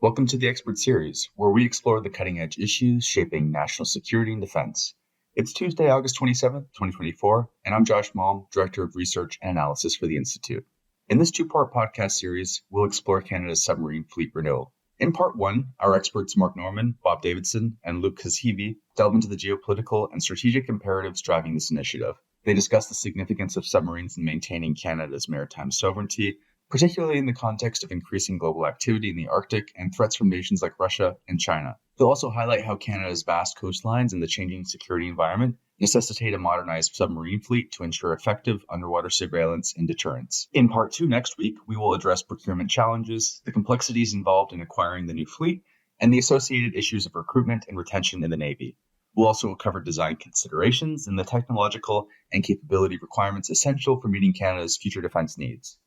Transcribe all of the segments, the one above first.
Welcome to the Expert Series, where we explore the cutting-edge issues shaping national security and defense. It's Tuesday, August 27th, 2024, and I'm Josh Malm, Director of Research and Analysis for the Institute. In this two-part podcast series, we'll explore Canada's submarine fleet renewal. In part one, our experts Mark Norman, Bob Davidson, and Luc Cassivi delve into the geopolitical and strategic imperatives driving this initiative. They discuss the significance of submarines in maintaining Canada's maritime sovereignty, particularly in the context of increasing global activity in the Arctic and threats from nations like Russia and China. They'll also highlight how Canada's vast coastlines and the changing security environment necessitate a modernized submarine fleet to ensure effective underwater surveillance and deterrence. In part two next week, we will address procurement challenges, the complexities involved in acquiring the new fleet, and the associated issues of recruitment and retention in the Navy. We'll also cover design considerations and the technological and capability requirements essential for meeting Canada's future defense needs.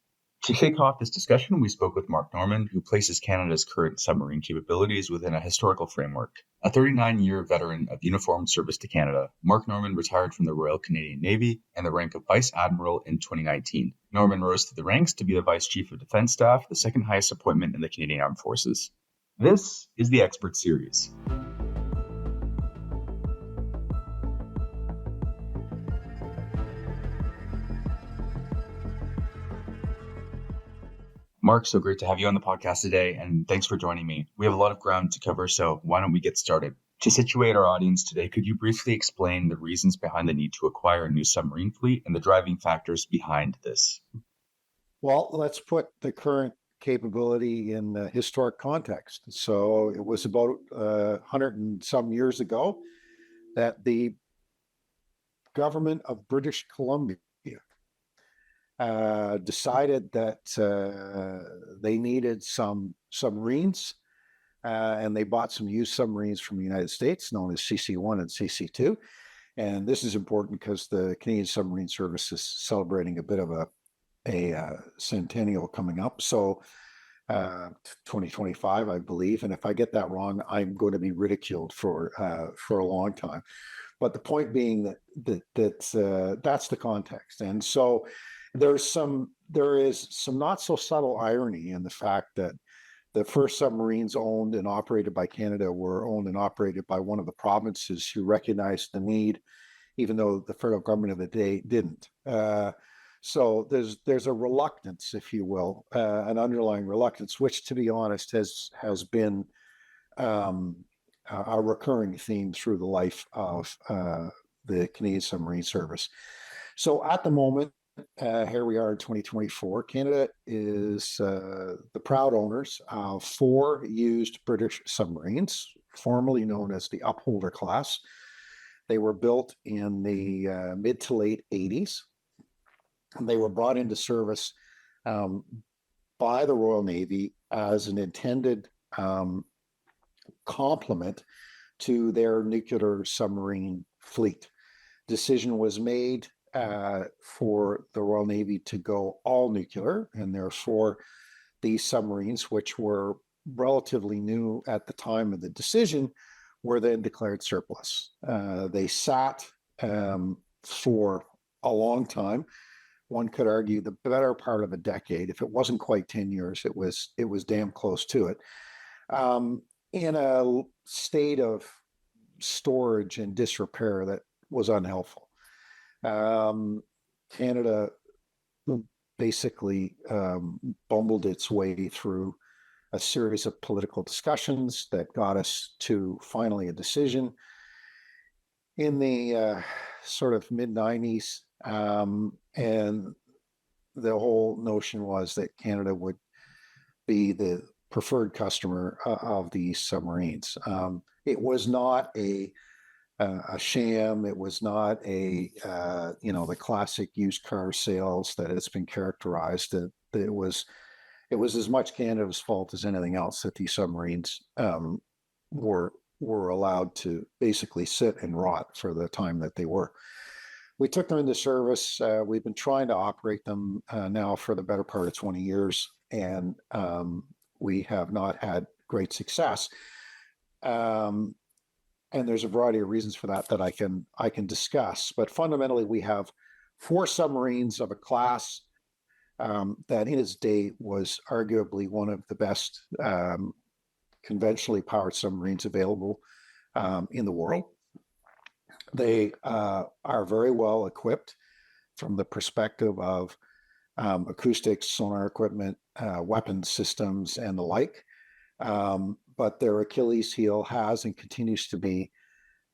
To kick off this discussion, we spoke with Mark Norman, who places Canada's current submarine capabilities within a historical framework. A 39-year veteran of uniformed service to Canada, Mark Norman retired from the Royal Canadian Navy and the rank of Vice Admiral in 2019. Norman rose through the ranks to be the Vice Chief of Defence Staff, the second highest appointment in the Canadian Armed Forces. This is the Expert Series. Mark, so great to have you on the podcast today, and thanks for joining me. We have a lot of ground to cover, so why don't we get started? To situate our audience today, could you briefly explain the reasons behind the need to acquire a new submarine fleet and the driving factors behind this? Well, let's put the current capability in the historic context. So it was about 100 and some years ago that the government of British Columbia decided that they needed some submarines, and they bought some used submarines from the United States, known as CC-1 and CC-2. And this is important because the Canadian Submarine Service is celebrating a bit of a centennial coming up. So 2025, I believe. And if I get that wrong, I'm going to be ridiculed for a long time. But the point being that's the context. And so there is some not so subtle irony in the fact that the first submarines owned and operated by Canada were owned and operated by one of the provinces who recognized the need, even though the federal government of the day didn't. So there's a reluctance, if you will, an underlying reluctance, which, to be honest, has been a recurring theme through the life of the Canadian Submarine Service. So at the moment, here we are in 2024. Canada is the proud owners of 4 used British submarines, formerly known as the Upholder class. They were built in the mid to late 80s. And they were brought into service by the Royal Navy as an intended complement to their nuclear submarine fleet. Decision was made for the Royal Navy to go all nuclear, and therefore these submarines, which were relatively new at the time of the decision, were then declared surplus. They sat for a long time. One could argue the better part of a decade. If it wasn't quite 10 years, it was damn close to it, in a state of storage and disrepair that was unhelpful. Canada basically bumbled its way through a series of political discussions that got us to finally a decision in the sort of mid-90s. And the whole notion was that Canada would be the preferred customer of these submarines. It was not a sham. It was not the classic used car sales that it's been characterized. It was as much Canada's fault as anything else that these submarines were allowed to basically sit and rot for the time that they were. We took them into service. We've been trying to operate them now for the better part of 20 years, and we have not had great success. And there's a variety of reasons for that I can discuss. But fundamentally, we have 4 submarines of a class that in its day was arguably one of the best conventionally powered submarines available in the world. They are very well equipped from the perspective of acoustics, sonar equipment, weapons systems, and the like. But their Achilles heel has and continues to be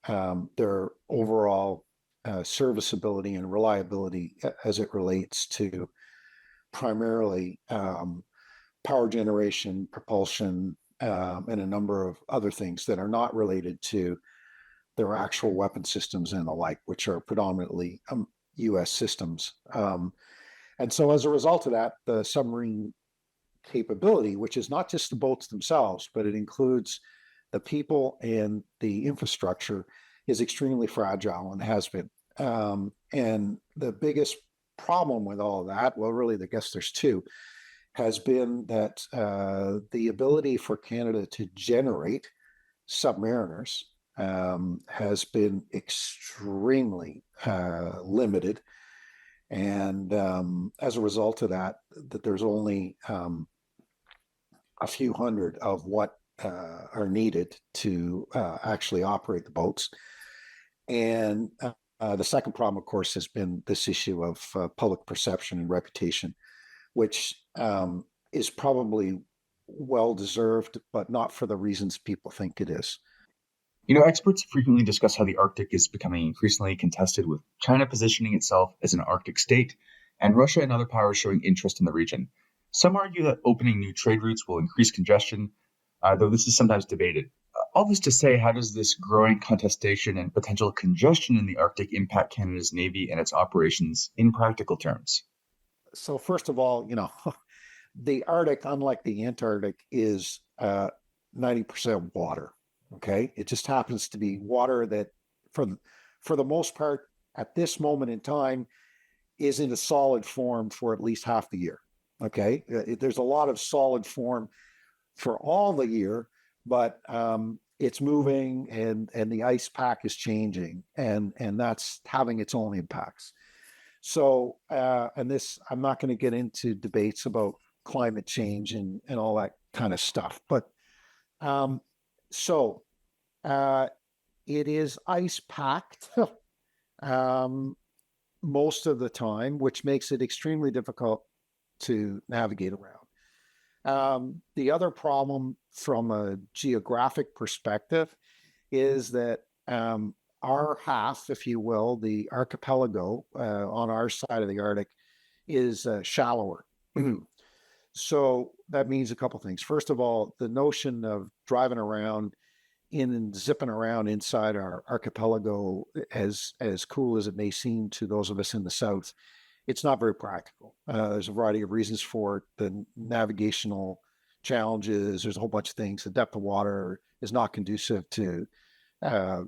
their overall serviceability and reliability as it relates to primarily power generation, propulsion, and a number of other things that are not related to their actual weapon systems and the like, which are predominantly U.S. systems. And so as a result of that, the submarine capability, which is not just the boats themselves, but it includes the people and the infrastructure, is extremely fragile and has been. And the biggest problem with all of that, well, really, I guess there's two, has been that the ability for Canada to generate submariners has been extremely limited. And as a result of that, there's only a few hundred of what are needed to actually operate the boats. And the second problem, of course, has been this issue of public perception and reputation, which is probably well-deserved, but not for the reasons people think it is. Experts frequently discuss how the Arctic is becoming increasingly contested, with China positioning itself as an Arctic state and Russia and other powers showing interest in the region. Some argue that opening new trade routes will increase congestion, though this is sometimes debated. All this to say, how does this growing contestation and potential congestion in the Arctic impact Canada's Navy and its operations in practical terms? So first of all, the Arctic, unlike the Antarctic, is 90% water. Okay, it just happens to be water that, for the most part, at this moment in time, is in a solid form for at least half the year. Okay, there's a lot of solid form for all the year, but it's moving and the ice pack is changing, and that's having its own impacts. So, and this, I'm not going to get into debates about climate change and all that kind of stuff, but so it is ice packed most of the time, which makes it extremely difficult to navigate around. The other problem from a geographic perspective is that our half, if you will, the archipelago on our side of the Arctic is shallower. So that means a couple things. First of all, the notion of driving around and zipping around inside our archipelago, as cool as it may seem to those of us in the south, it's not very practical. There's a variety of reasons for it. The navigational challenges, there's a whole bunch of things. The depth of water is not conducive to, other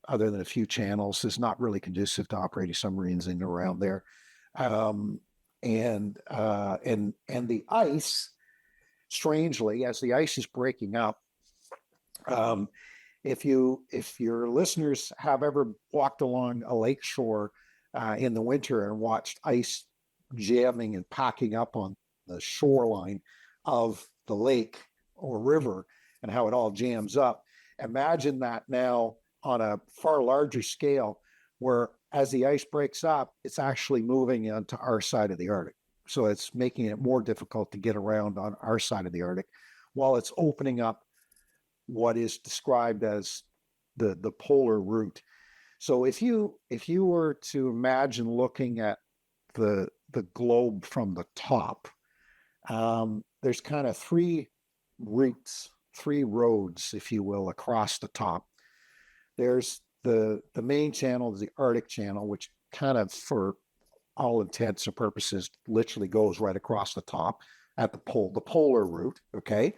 than a few channels, is not really conducive to operating submarines in and around there. And the ice, strangely, as the ice is breaking up, if your listeners have ever walked along a lake shore in the winter and watched ice jamming and packing up on the shoreline of the lake or river and how it all jams up, imagine that now on a far larger scale, where as the ice breaks up, it's actually moving onto our side of the Arctic. So it's making it more difficult to get around on our side of the Arctic, while it's opening up what is described as the polar route. So if you were to imagine looking at the globe from the top, there's kind of three routes, three roads, if you will, across the top. There's the main channel, is the Arctic Channel, which kind of, for all intents and purposes, literally goes right across the top at the polar route. Okay.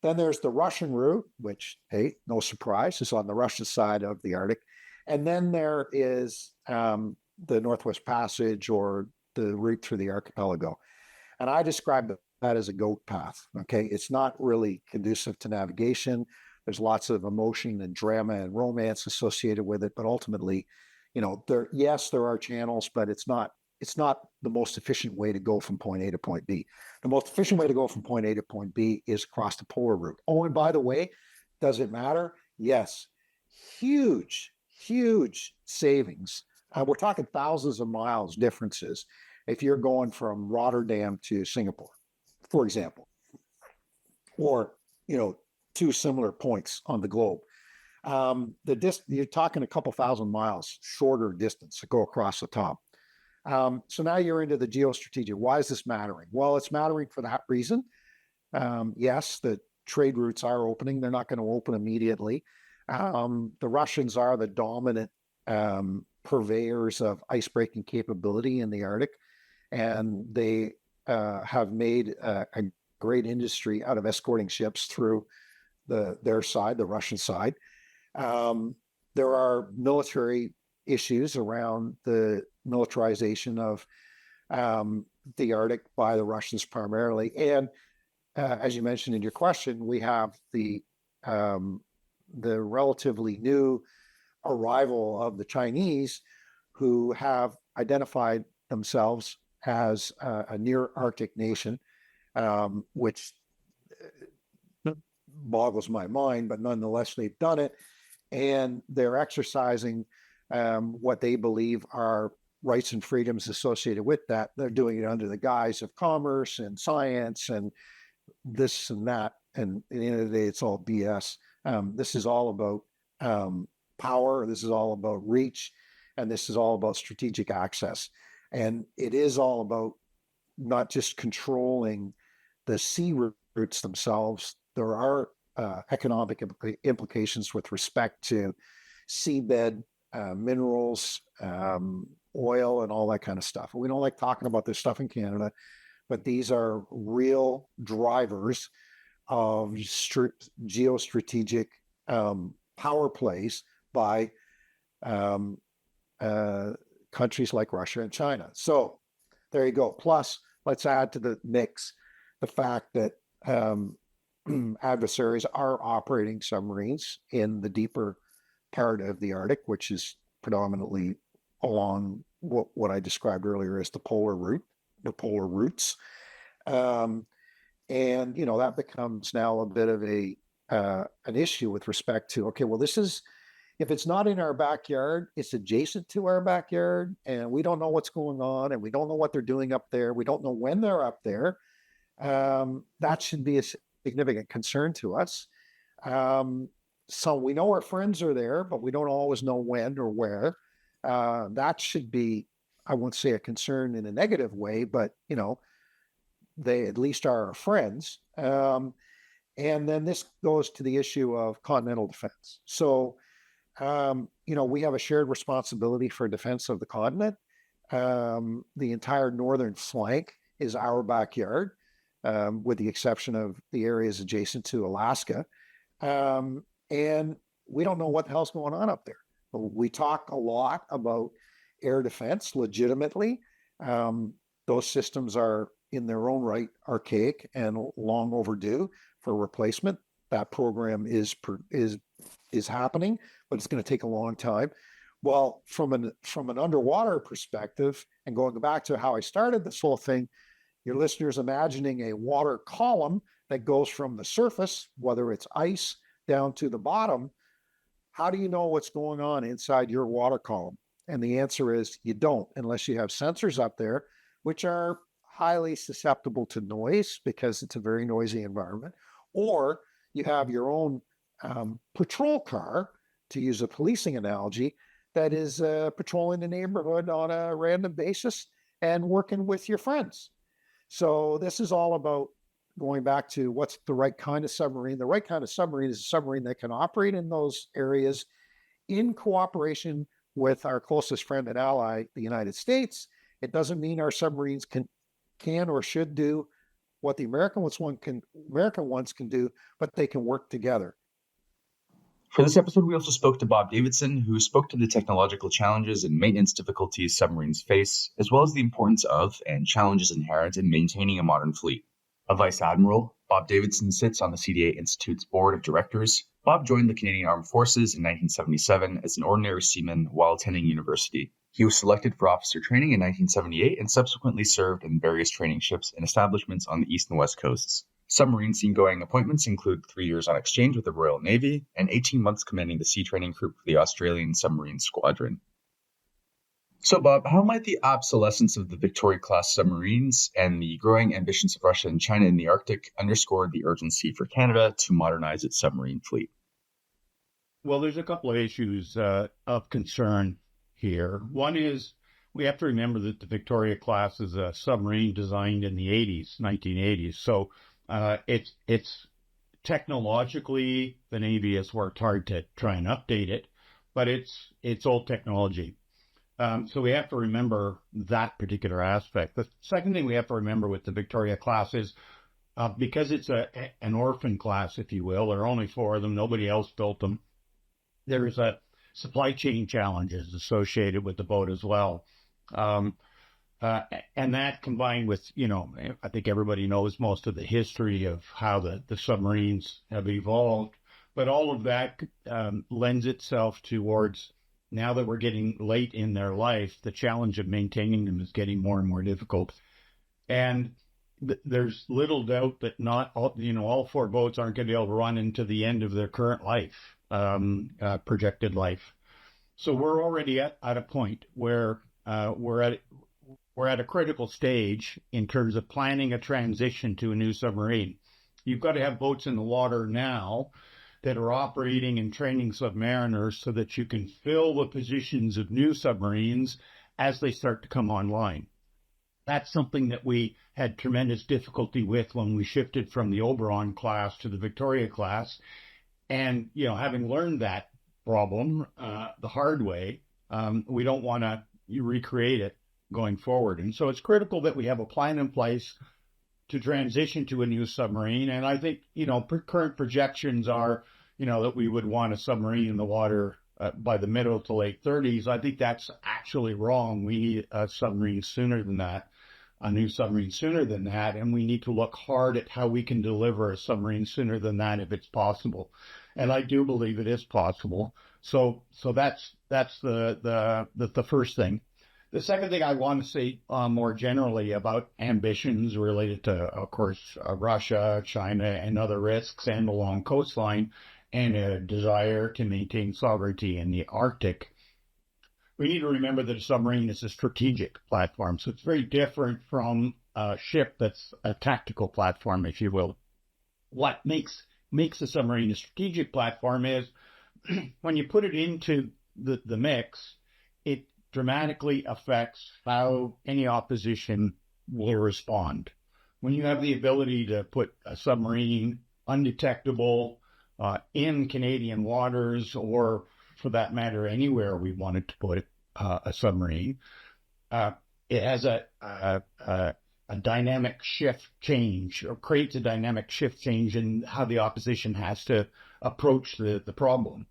Then there's the Russian route, which, hey, no surprise, is on the Russian side of the Arctic. And then there is the Northwest Passage, or the route through the archipelago. And I describe that as a goat path. Okay. It's not really conducive to navigation. There's lots of emotion and drama and romance associated with it, but ultimately, there are channels, but it's not it's not the most efficient way to go from point A to point B. The most efficient way to go from point A to point B is across the polar route. Oh, and by the way, does it matter? Yes. Huge, huge savings. We're talking thousands of miles differences if you're going from Rotterdam to Singapore, for example, or, two similar points on the globe. You're talking a couple thousand miles shorter distance to go across the top. So now you're into the geostrategic. Why is this mattering? Well, it's mattering for that reason. Yes, the trade routes are opening. They're not going to open immediately. The Russians are the dominant purveyors of icebreaking capability in the Arctic, and they have made a great industry out of escorting ships through their side, the Russian side. There are military issues around the militarization of the Arctic by the Russians primarily. And as you mentioned in your question, we have the relatively new arrival of the Chinese, who have identified themselves as a near Arctic nation, which boggles my mind, but nonetheless, they've done it. And they're exercising what they believe are rights and freedoms associated with that. They're doing it under the guise of commerce and science and this and that. And at the end of the day, it's all BS. This is all about power. This is all about reach. And this is all about strategic access. And it is all about not just controlling the sea routes themselves. There are economic implications with respect to seabed, minerals, oil, and all that kind of stuff. We don't like talking about this stuff in Canada, but these are real drivers of geostrategic power plays by countries like Russia and China. So there you go. Plus, let's add to the mix the fact that adversaries are operating submarines in the deeper part of the Arctic, which is predominantly along what I described earlier as the polar routes. And, that becomes now a bit of an issue with respect to, okay, well, if it's not in our backyard, it's adjacent to our backyard, and we don't know what's going on, and we don't know what they're doing up there. We don't know when they're up there. That should be a significant concern to us. So we know our friends are there, but we don't always know when or where. That should be, I won't say a concern in a negative way, but, they at least are our friends. And then this goes to the issue of continental defense. So, we have a shared responsibility for defense of the continent. The entire northern flank is our backyard, with the exception of the areas adjacent to Alaska. And we don't know what the hell's going on up there. We talk a lot about air defense legitimately. Those systems are in their own right archaic and long overdue for replacement. That program is happening, but it's going to take a long time. Well, from an underwater perspective, and going back to how I started this whole thing, your listeners imagining a water column that goes from the surface, whether it's ice, down to the bottom. How do you know what's going on inside your water column? And the answer is you don't, unless you have sensors up there, which are highly susceptible to noise because it's a very noisy environment, or you have your own patrol car, to use a policing analogy, that is patrolling the neighborhood on a random basis and working with your friends. So this is all about going back to what's the right kind of submarine. The right kind of submarine is a submarine that can operate in those areas in cooperation with our closest friend and ally, the United States. It doesn't mean our submarines can or should do what the American ones can do, but they can work together. For this episode, we also spoke to Bob Davidson, who spoke to the technological challenges and maintenance difficulties submarines face, as well as the importance of and challenges inherent in maintaining a modern fleet. A Vice Admiral, Bob Davidson sits on the CDAI Institute's board of directors. Bob joined the Canadian Armed Forces in 1977 as an ordinary seaman while attending university. He was selected for officer training in 1978 and subsequently served in various training ships and establishments on the east and west coasts. Submarine seagoing appointments include 3 years on exchange with the Royal Navy and 18 months commanding the sea training group for the Australian Submarine Squadron. So, Bob, how might the obsolescence of the Victoria-class submarines and the growing ambitions of Russia and China in the Arctic underscore the urgency for Canada to modernize its submarine fleet? Well, there's a couple of issues of concern here. One is we have to remember that the Victoria class is a submarine designed in the 1980s. So it's technologically, the Navy has worked hard to try and update it, but it's old technology. So we have to remember that particular aspect. The second thing we have to remember with the Victoria class is because it's an orphan class, if you will, there are only 4 of them, nobody else built them. There's a supply chain challenges associated with the boat as well. And that combined with, I think everybody knows most of the history of how the submarines have evolved, but all of that lends itself towards, now that we're getting late in their life, the challenge of maintaining them is getting more and more difficult. And there's little doubt that not all 4 boats aren't going to be able to run into the end of their current life, projected life. So we're already at a point where we're at a critical stage in terms of planning a transition to a new submarine. You've got to have boats in the water now that are operating and training submariners so that you can fill the positions of new submarines as they start to come online. That's something that we had tremendous difficulty with when we shifted from the Oberon class to the Victoria class. And, having learned that problem the hard way, we don't want to recreate it going forward. And so it's critical that we have a plan in place to transition to a new submarine. And I think, current projections are, that we would want a submarine in the water by the middle to late 30s. I think that's actually wrong. We need a submarine sooner than that, a new submarine sooner than that. And we need to look hard at how we can deliver a submarine sooner than that if it's possible. And I do believe it is possible. So that's the first thing. The second thing I want to say more generally about ambitions related to, of course, Russia, China, and other risks and the long coastline, and a desire to maintain sovereignty in the Arctic. We need to remember that a submarine is a strategic platform. So it's very different from a ship that's a tactical platform, if you will. What makes a submarine a strategic platform is when you put it into the mix, it dramatically affects how any opposition will respond. When you have the ability to put a submarine undetectable in Canadian waters, or for that matter, anywhere we wanted to put a submarine, it has a dynamic shift change, or creates a dynamic shift change in how the opposition has to approach the problem.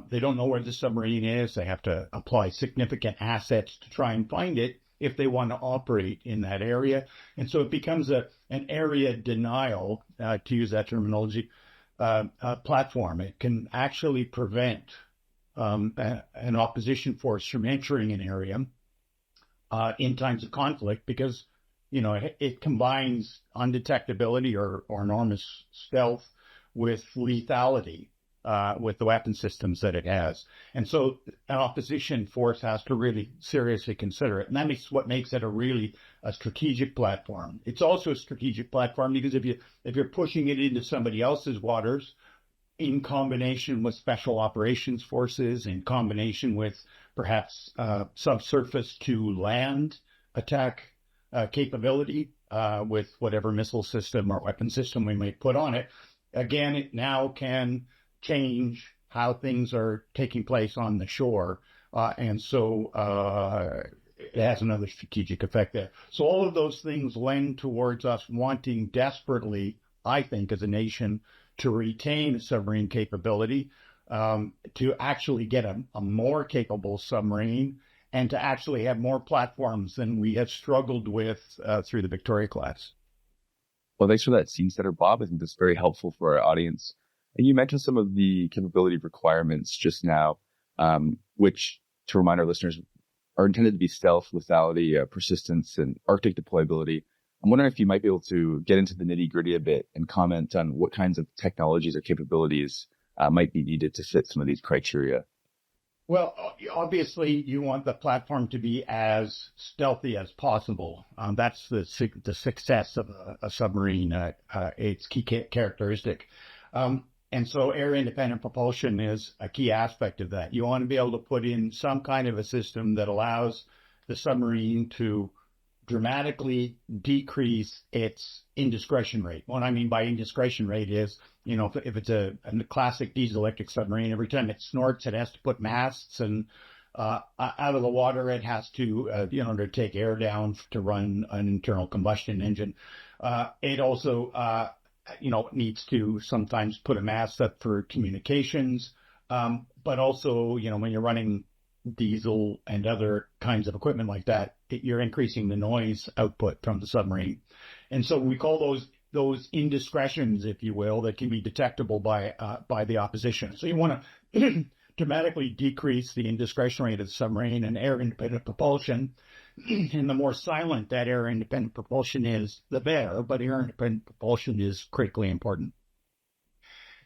They don't know where the submarine is. They have to apply significant assets to try and find it if they want to operate in that area. And so it becomes an area denial, to use that terminology, platform. It can actually prevent an opposition force from entering an area in times of conflict, because it combines undetectability or enormous stealth with lethality with the weapon systems that it has. And so an opposition force has to really seriously consider it. And that is what makes it a strategic platform. It's also a strategic platform because if you're pushing it into somebody else's waters, in combination with special operations forces, in combination with perhaps subsurface to land attack capability with whatever missile system or weapon system we might put on it, again, it now can change how things are taking place on the shore. And so it has another strategic effect there. So all of those things lend towards us wanting desperately, I think, as a nation, to retain a submarine capability, to actually get a more capable submarine, and to actually have more platforms than we have struggled with through the Victoria class. Well, thanks for that scene setter, Bob. I think that's very helpful for our audience. And you mentioned some of the capability requirements just now, which, to remind our listeners, are intended to be stealth, lethality, persistence, and Arctic deployability. I'm wondering if you might be able to get into the nitty-gritty a bit and comment on what kinds of technologies or capabilities might be needed to fit some of these criteria. Well, obviously, you want the platform to be as stealthy as possible. That's the success of a submarine, its key characteristic. And so air-independent propulsion is a key aspect of that. You want to be able to put in some kind of a system that allows the submarine to dramatically decrease its indiscretion rate. What I mean by indiscretion rate is, if it's a classic diesel-electric submarine, every time it snorts, it has to put masts, and out of the water, it has to, to take air down to run an internal combustion engine. It also, needs to sometimes put a mast up for communications, but also, when you're running diesel and other kinds of equipment like that, you're increasing the noise output from the submarine. And so we call those indiscretions, if you will, that can be detectable by the opposition. So you want to dramatically decrease the indiscretion rate of the submarine and air-independent propulsion. And the more silent that air-independent propulsion is, the better, but air-independent propulsion is critically important.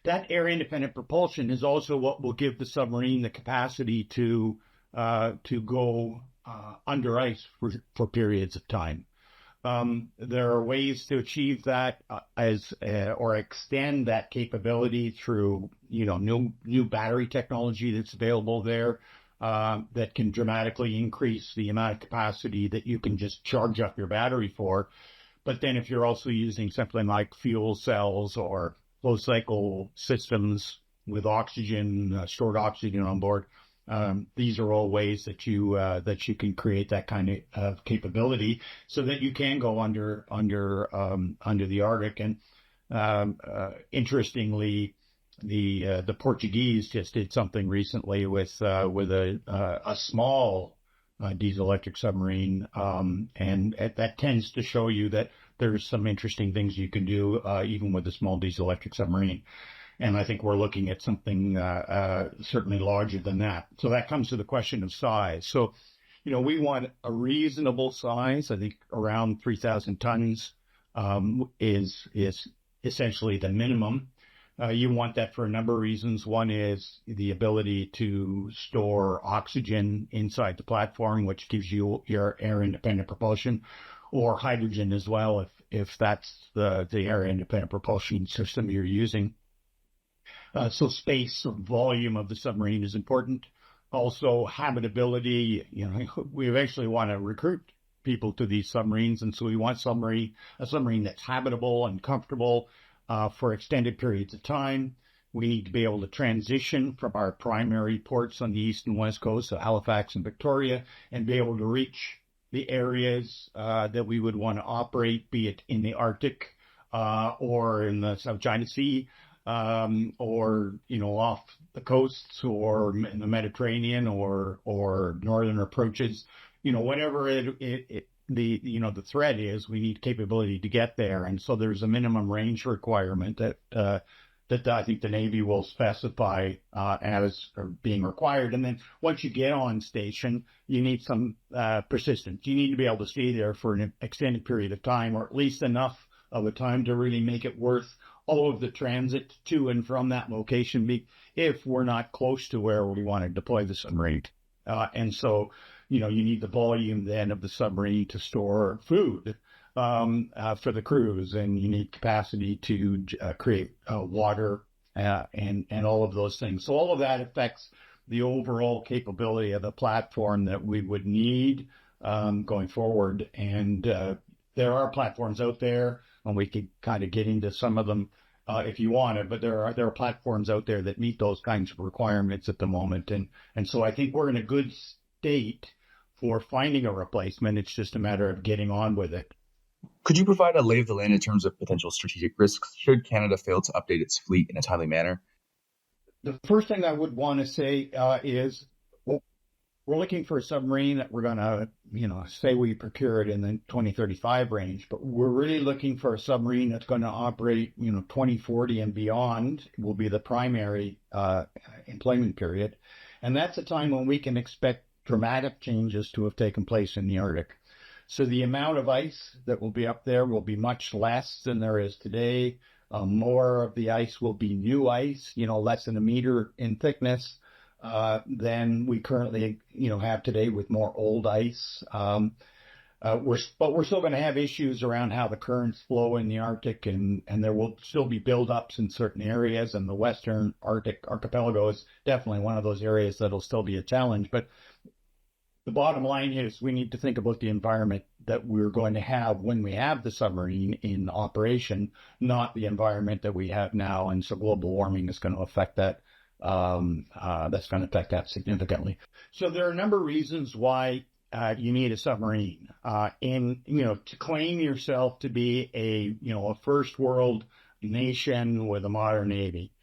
That air-independent propulsion is also what will give the submarine the capacity to go under ice for periods of time. There are ways to achieve that or extend that capability through new battery technology that's available there that can dramatically increase the amount of capacity that you can just charge up your battery for. But then if you're also using something like fuel cells or closed cycle systems with oxygen, stored oxygen on board, these are all ways that you can create that kind of capability so that you can go under the Arctic. And interestingly, the Portuguese just did something recently with a small diesel electric submarine, and that tends to show you that there's some interesting things you can do even with a small diesel electric submarine. And I think we're looking at something certainly larger than that. So that comes to the question of size. So, we want a reasonable size. I think around 3,000 tons is essentially the minimum. You want that for a number of reasons. One is the ability to store oxygen inside the platform, which gives you your air-independent propulsion, or hydrogen as well, if that's the air-independent propulsion system you're using. So space or volume of the submarine is important. Also, habitability. We eventually want to recruit people to these submarines, and so we want a submarine that's habitable and comfortable for extended periods of time. We need to be able to transition from our primary ports on the east and west coast, so Halifax and Victoria, and be able to reach the areas that we would want to operate, be it in the Arctic or in the South China Sea, or off the coasts, or in the Mediterranean, or northern approaches. Whatever the threat is, we need capability to get there. And so there's a minimum range requirement that I think the Navy will specify as being required. And then once you get on station, you need some persistence. You need to be able to stay there for an extended period of time, or at least enough of a time to really make it worth all of the transit to and from that location, if we're not close to where we want to deploy the submarine. And so, you need the volume then of the submarine to store food for the crews, and you need capacity to create water and all of those things. So all of that affects the overall capability of the platform that we would need going forward. And there are platforms out there, and we could kind of get into some of them if you want it, but there are platforms out there that meet those kinds of requirements at the moment. And so I think we're in a good state for finding a replacement. It's just a matter of getting on with it. Could you provide a lay of the land in terms of potential strategic risks should Canada fail to update its fleet in a timely manner? The first thing I would want to say is, we're looking for a submarine that we're going to, say we procure it in the 2035 range, but we're really looking for a submarine that's going to operate, 2040 and beyond will be the primary employment period. And that's a time when we can expect dramatic changes to have taken place in the Arctic. So the amount of ice that will be up there will be much less than there is today. More of the ice will be new ice, less than a meter in thickness than we currently, have today with more old ice. We're still going to have issues around how the currents flow in the Arctic, and there will still be buildups in certain areas, and the Western Arctic archipelago is definitely one of those areas that'll still be a challenge. But the bottom line is we need to think about the environment that we're going to have when we have the submarine in operation, not the environment that we have now. And so global warming is going to affect that. That's going to affect that significantly. So there are a number of reasons why you need a submarine. To claim yourself to be a first world nation with a modern navy.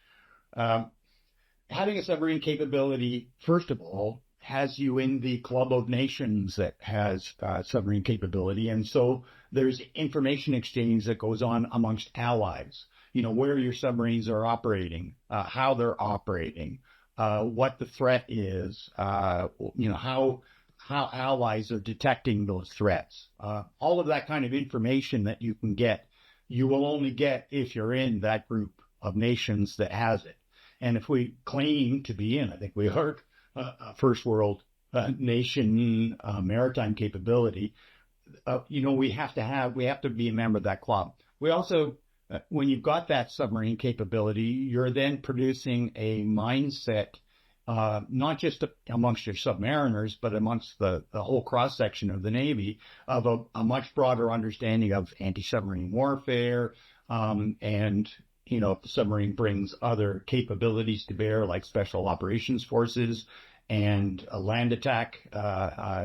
Having a submarine capability, first of all, has you in the club of nations that has submarine capability. And so there's information exchange that goes on amongst allies, where your submarines are operating, how they're operating, what the threat is, how allies are detecting those threats. All of that kind of information that you can get, you will only get if you're in that group of nations that has it. And if we claim to be in, I think we are, a first world nation maritime capability, we have to be a member of that club. We also, when you've got that submarine capability, you're then producing a mindset, not just amongst your submariners, but amongst the whole cross section of the Navy, of a much broader understanding of anti-submarine warfare, and if the submarine brings other capabilities to bear, like special operations forces and land attack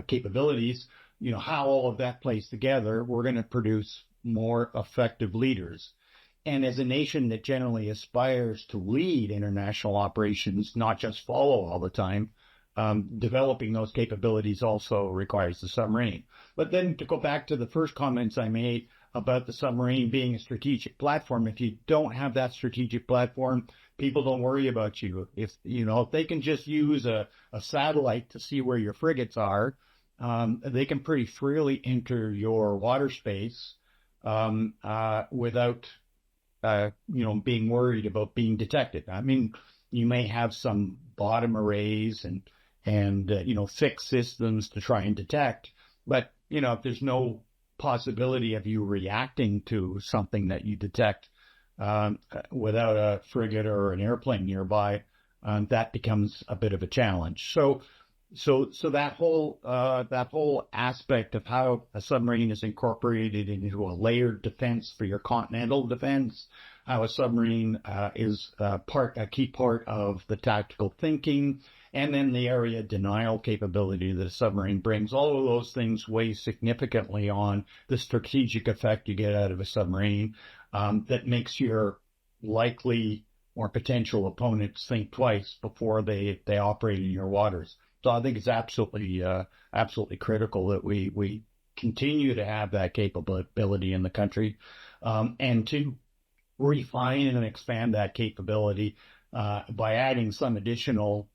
capabilities, how all of that plays together, we're going to produce more effective leaders. And as a nation that generally aspires to lead international operations, not just follow all the time, developing those capabilities also requires the submarine. But then to go back to the first comments I made about the submarine being a strategic platform, if you don't have that strategic platform, people don't worry about you. If they can just use a satellite to see where your frigates are, they can pretty freely enter your water space without being worried about being detected. I mean, you may have some bottom arrays and fixed systems to try and detect, but if there's no possibility of you reacting to something that you detect without a frigate or an airplane nearby, that becomes a bit of a challenge. So that whole aspect of how a submarine is incorporated into a layered defense for your continental defense, how a submarine is a key part of the tactical thinking, and then the area denial capability that a submarine brings. All of those things weigh significantly on the strategic effect you get out of a submarine, that makes your likely or potential opponents think twice before they operate in your waters. So I think it's absolutely critical that we continue to have that capability in the country, and to refine and expand that capability by adding some additional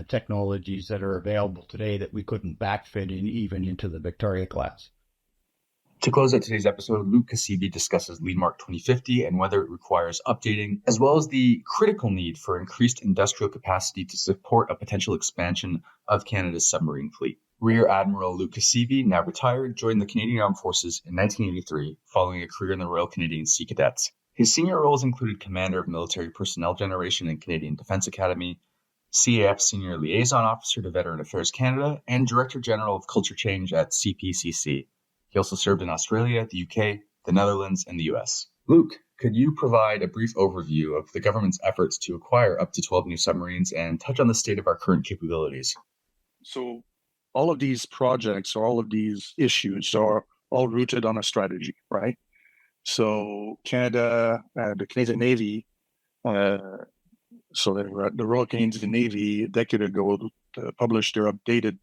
technologies that are available today that we couldn't backfit in even into the Victoria class. To close out today's episode, Luc Cassivi discusses Leadmark 2050 and whether it requires updating, as well as the critical need for increased industrial capacity to support a potential expansion of Canada's submarine fleet. Rear Admiral Luc Cassivi, now retired, joined the Canadian Armed Forces in 1983, following a career in the Royal Canadian Sea Cadets. His senior roles included Commander of Military Personnel Generation in Canadian Defence Academy, CAF Senior Liaison Officer to Veteran Affairs Canada, and Director General of Culture Change at CPCC. He also served in Australia, the UK, the Netherlands, and the US. Luc, could you provide a brief overview of the government's efforts to acquire up to 12 new submarines and touch on the state of our current capabilities? So all of these projects, all of these issues are all rooted on a strategy, right? So Canada, the Canadian Navy, so the Royal Canadian Navy a decade ago published their updated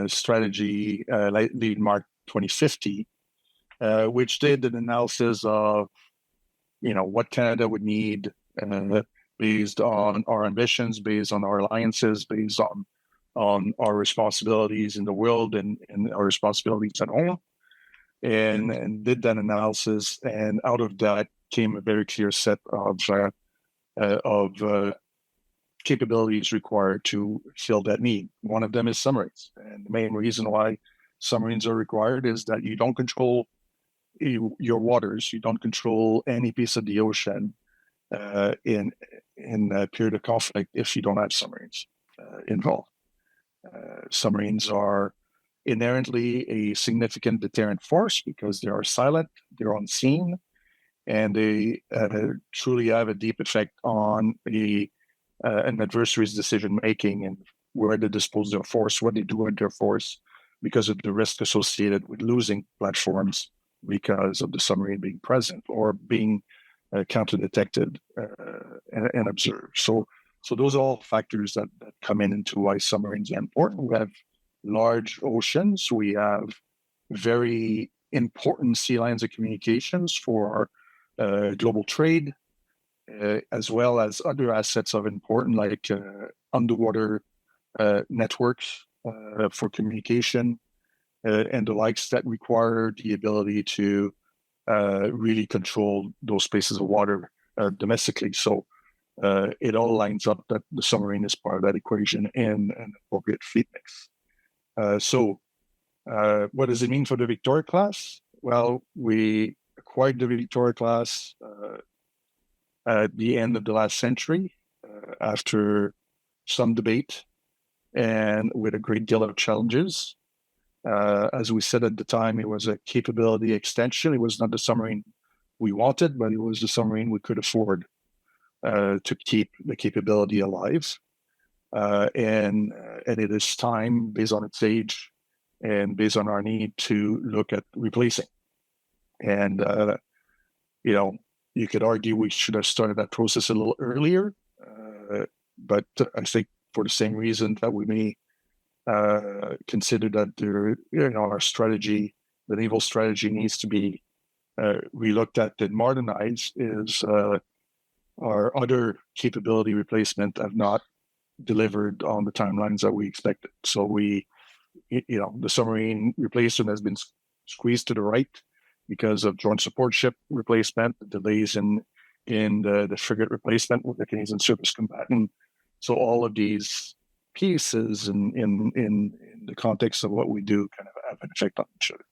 strategy, Leadmark 2050, which did an analysis of, what Canada would need based on our ambitions, based on our alliances, based on on our responsibilities in the world and our responsibilities at home, and did that analysis. And out of that came a very clear set of capabilities required to fill that need. One of them is submarines. And the main reason why submarines are required is that you don't control your waters, you don't control any piece of the ocean in a period of conflict if you don't have submarines involved. Submarines are inherently a significant deterrent force because they are silent, they're unseen, and they truly have a deep effect on an adversary's decision making and where they dispose their force, what they do with their force, because of the risk associated with losing platforms because of the submarine being present or being counter-detected and observed. So those are all factors that come into why submarines are important. We have large oceans. We have very important sea lines of communications for global trade, as well as other assets of important like underwater networks for communication and the likes that require the ability to really control those spaces of water domestically. So it all lines up that the submarine is part of that equation and an appropriate fleet mix. So what does it mean for the Victoria class? Well, we acquired the Victoria class at the end of the last century after some debate and with a great deal of challenges. As we said at the time, it was a capability extension. It was not the submarine we wanted, but it was the submarine we could afford to keep the capability alive. And it is time, based on its age and based on our need, to look at replacing. And, you could argue we should have started that process a little earlier, but I think for the same reason that we may consider that our strategy, the naval strategy, needs to be relooked at and modernized, is our other capability replacement have not delivered on the timelines that we expected. So the submarine replacement has been squeezed to the right because of joint support ship replacement, the delays in the frigate replacement with the Canadian surface combatant. So all of these pieces in the context of what we do kind of have an effect on each other.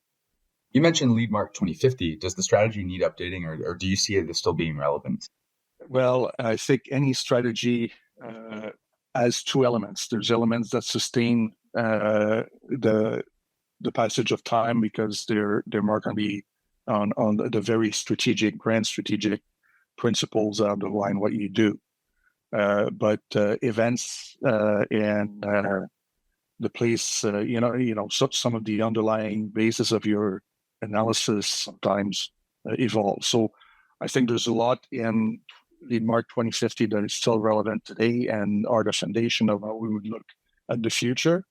You mentioned Lead Mark 2050. Does the strategy need updating, or do you see it as still being relevant? Well, I think any strategy has two elements. There's elements that sustain the passage of time because they're marked on the very grand strategic principles that underline what you do. But events and the place, some of the underlying basis of your analysis sometimes evolve. So I think there's a lot in Lead Mark 2050 that is still relevant today and are the foundation of how we would look at the future.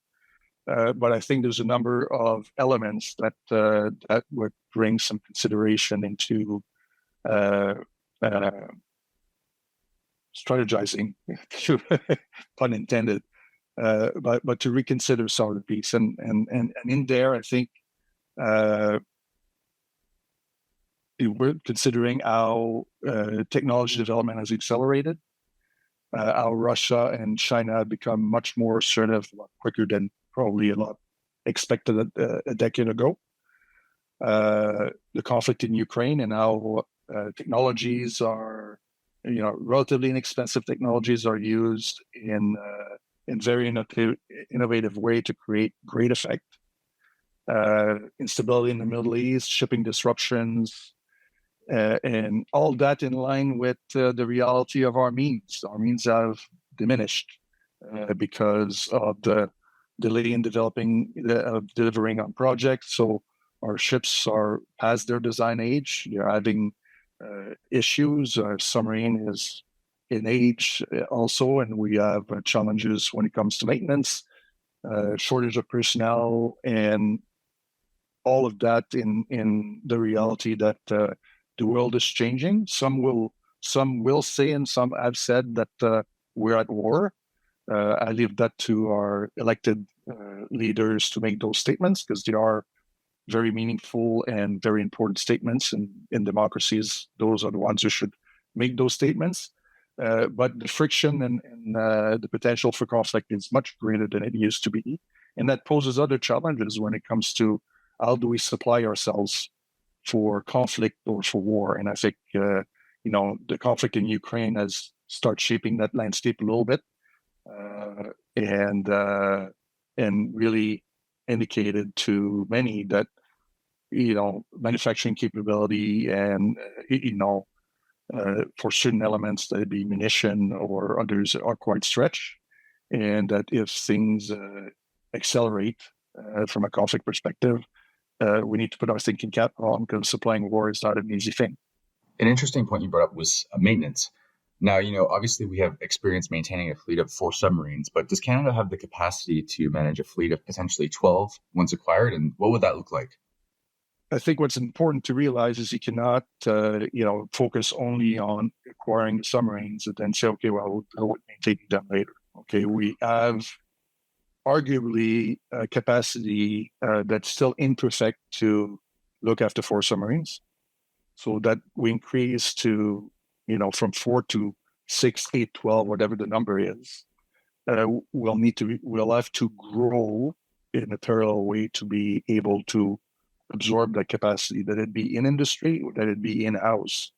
But I think there's a number of elements that would bring some consideration into strategizing, pun intended, but to reconsider some of the piece. And in there, I think we're considering how technology development has accelerated, how Russia and China have become much more assertive, a lot quicker than probably a lot expected a decade ago. The conflict in Ukraine and how technologies are, relatively inexpensive technologies are used in very innovative way to create great effect. Instability in the Middle East, shipping disruptions, and all that in line with the reality of our means. Our means have diminished because of the delay in delivering on projects. So our ships are past their design age. They're having issues. Our submarine is in age also, and we have challenges when it comes to maintenance, shortage of personnel, and all of that in the reality that the world is changing. Some will say, and some have said that we're at war. I leave that to our elected leaders to make those statements, because they are very meaningful and very important statements. And in democracies, those are the ones who should make those statements. But the friction and the potential for conflict is much greater than it used to be. And that poses other challenges when it comes to how do we supply ourselves for conflict or for war. And I think, the conflict in Ukraine has started shaping that landscape a little bit, and really indicated to many that, manufacturing capability and, for certain elements, that it be munition or others, are quite stretched. And that if things accelerate from a conflict perspective, we need to put our thinking cap on, because supplying war is not an easy thing. An interesting point you brought up was maintenance. Now, obviously we have experience maintaining a fleet of 4 submarines, but does Canada have the capacity to manage a fleet of potentially 12 once acquired? And what would that look like? I think what's important to realize is you cannot, focus only on acquiring submarines and then say, okay, well, we'll maintain them later. Okay, we have arguably a capacity that's still imperfect to look after 4 submarines. So that we increase to, from 4 to 6, 8, 12, whatever the number is. We'll have to grow in a parallel way to be able to absorb that capacity, that it be in industry, or that it be in-house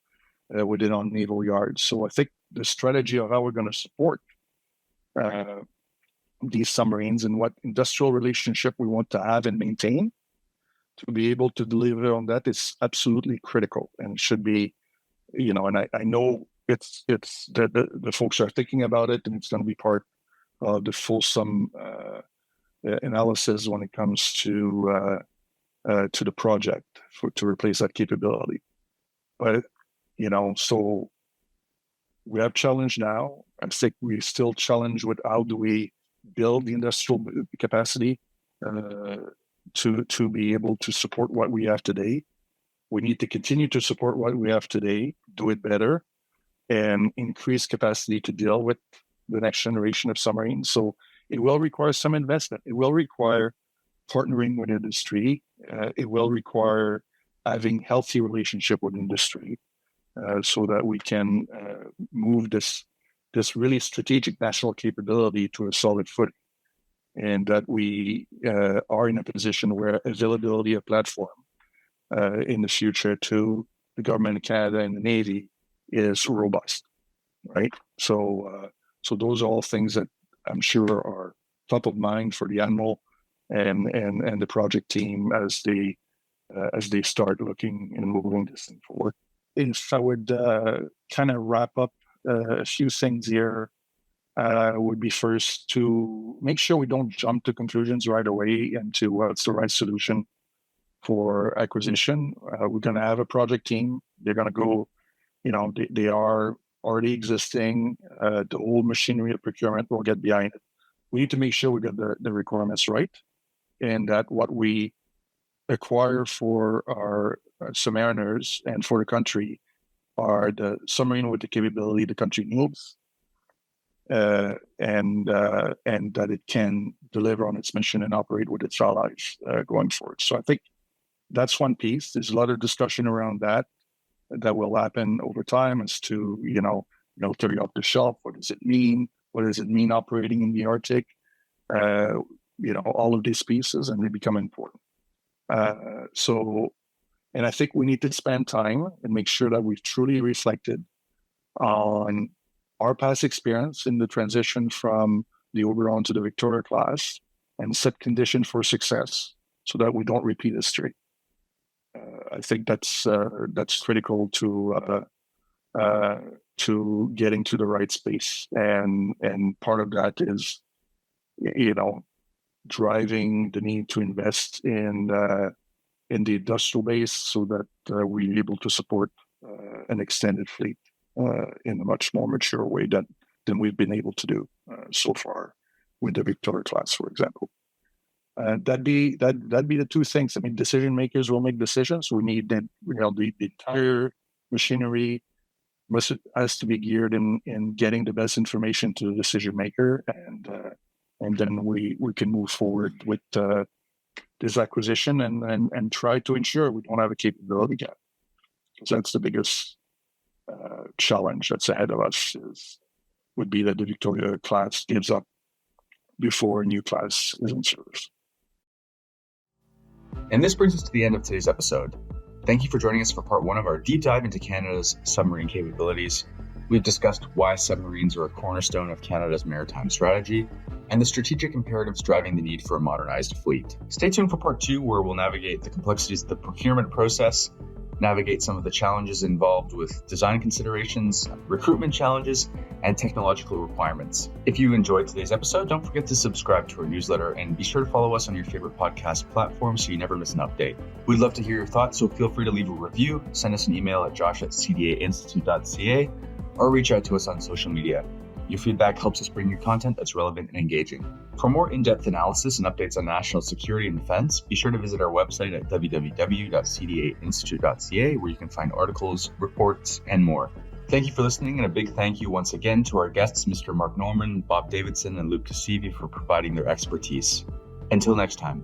within our naval yards. So I think the strategy of how we're going to support these submarines and what industrial relationship we want to have and maintain to be able to deliver on that is absolutely critical, and should be, and I know it's the folks are thinking about it, and it's going to be part of the fulsome analysis when it comes to the project to replace that capability. But, so we have challenge now. I think we still challenge with how do we build the industrial capacity to be able to support what we have today. We need to continue to support what we have today, do it better, and increase capacity to deal with the next generation of submarines. So it will require some investment. It will require partnering with industry. It will require having healthy relationship with industry, so that we can move this really strategic national capability to a solid footing, and that we are in a position where availability of platform in the future to the government of Canada and the Navy is robust, right? So those are all things that I'm sure are top of mind for the Admiral and the project team as they start looking and moving this thing forward. If I would kind of wrap up a few things here, would be first to make sure we don't jump to conclusions right away into what's the right solution for acquisition. We're going to have a project team. They're going to go, they are already existing. The whole machinery of procurement will get behind it. We need to make sure we get the requirements right, and that what we acquire for our submariners and for the country are the submarine with the capability the country needs, and that it can deliver on its mission and operate with its allies going forward. So I think that's one piece. There's a lot of discussion around that will happen over time as to, military off the shelf. What does it mean? What does it mean operating in the Arctic? All of these pieces, and they become important. And I think we need to spend time and make sure that we've truly reflected on our past experience in the transition from the Oberon to the Victoria class, and set conditions for success so that we don't repeat history. I think that's critical to getting to the right space, and part of that is, driving the need to invest in the industrial base so that we're able to support an extended fleet in a much more mature way than we've been able to do so far with the Victoria class, for example. That'd be the two things. I mean, decision makers will make decisions. We need the entire machinery has to be geared in getting the best information to the decision maker, and then we can move forward with this acquisition and try to ensure we don't have a capability gap, because that's the biggest challenge that's ahead of us would be that the Victoria class gives up before a new class is in service. And this brings us to the end of today's episode. Thank you for joining us for part 1 of our deep dive into Canada's submarine capabilities. We've discussed why submarines are a cornerstone of Canada's maritime strategy and the strategic imperatives driving the need for a modernized fleet. Stay tuned for part 2, where we'll navigate the complexities of the procurement process, navigate some of the challenges involved with design considerations, recruitment challenges, and technological requirements. If you enjoyed today's episode, don't forget to subscribe to our newsletter and be sure to follow us on your favorite podcast platform so you never miss an update. We'd love to hear your thoughts, so feel free to leave a review, send us an email at josh@cdainstitute.ca, or reach out to us on social media. Your feedback helps us bring you content that's relevant and engaging. For more in-depth analysis and updates on national security and defense, be sure to visit our website at www.cdainstitute.ca, where you can find articles, reports, and more. Thank you for listening, and a big thank you once again to our guests, Mr. Mark Norman, Bob Davidson, and Luc Cassivi, for providing their expertise. Until next time.